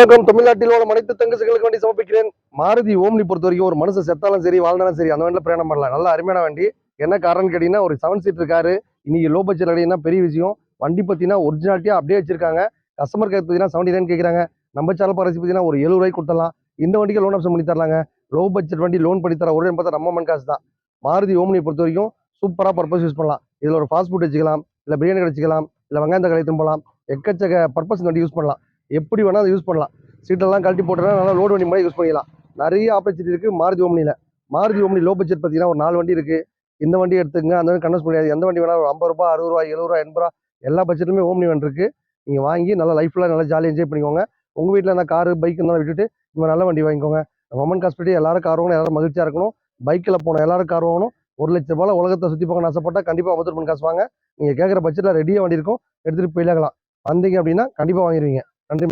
வணக்கம். தமிழ்நாட்டில் உள்ள அனைத்து தங்கச்சிகளுக்கு வண்டி சமர்ப்பிக்கிறேன். மாருதி ஓம்னி பொறுத்த வரைக்கும் ஒரு மனுஷன் செத்தாலும் சரி வாழ்ந்தாலும் சரி அந்த வண்டியில் பிரயாணம் பண்ணலாம். நல்ல அருமையான வண்டி. என்ன காரணம் கேட்டீங்கன்னா, ஒரு 7 சீட்டர் காரு. இன்னைக்கு லோ பட்ஜெட் அடையினா பெரிய விஷயம். வண்டி பார்த்தீங்கன்னா ஒரிஜினாலிட்டியா அப்படியே வச்சிருக்காங்க. கஸ்டமர் கேர் பார்த்தீங்கன்னா 79 கேட்குறாங்க. நம்ம சேனல் பரிசு பார்த்தீங்கன்னா ஒரு 70 ரூபாய்க்கு கொடுத்துடலாம். இந்த வண்டிக்கு லோன் ஆப்ஷன் பண்ணி தரலாங்க. லோ பட்ஜெட் வண்டி லோன் பண்ணி தர ஒரே பார்த்தா நம்ம மண் காசு தான். மாருதி ஓம்னியை பொறுத்த வரைக்கும் சூப்பராக பர்பஸ் யூஸ் பண்ணலாம். இதில் ஒரு ஃபாஸ்ட் ஃபுட் வச்சுக்கலாம், இல்லை பிரியாணி வச்சுக்கலாம், இல்லை வெங்காயம் தக்காளி போகலாம். எக்கச்சக்க பர்பஸ் வண்டி யூஸ் பண்ணலாம். எப்படி வேணாலும் யூஸ் பண்ணலாம். சீட்டெல்லாம் கழட்டி போட்டுனா நல்லா லோடு வண்டி மாதிரி யூஸ் பண்ணிக்கலாம். நிறைய ஆப்பர்ச்சுனிட்டி இருக்குது மாருதி ஓம்னியில். மாருதி ஓம்னி லோ பட்ஜெட் பார்த்தீங்கன்னா ஒரு 4 வண்டி இருக்குது. இந்த வண்டி எடுத்துங்க, அந்த வண்டி கன்வெர்ஸ் முடியாது. எந்த வண்டி வேணாலும் 50 ரூபா, 60 ரூபா, 70 ரூபா, 80 ரூபா எல்லா பட்ஜெட்டுமே ஓம்னி வண்டி இருக்குது. நீங்கள் வாங்கி நல்லா லைஃப்ல நல்லா ஜாலியாக என்ஜாய் பண்ணிக்கோங்க. உங்கள் வீட்டில் என்ன காரு பைக் இருந்தாலும் விட்டுட்டு இந்த நல்ல வண்டி வாங்கிக்கோங்க. மொமன் காஸ்பிட்டி எல்லாரும் கார் வாங்கணும், எல்லாரும் மகிழ்ச்சியாக இருக்கணும். பைக்கில் போன எல்லாரும் கார் வாங்கணும். 1,00,000 ரூபாய் உலகத்தை சுற்றி பார்க்கணும் ஆசைப்பட்டா கண்டிப்பாக அமௌண்ட் பண்ணி காசு வாங்க. நீங்கள் கேட்குற பட்ஜெட்டில் ரெடியாக வண்டி இருக்கும், எடுத்துகிட்டு போயிடலாம். வந்தீங்க அப்படின்னா கண்டிப்பாக வாங்கிடுவீங்க. நன்றி.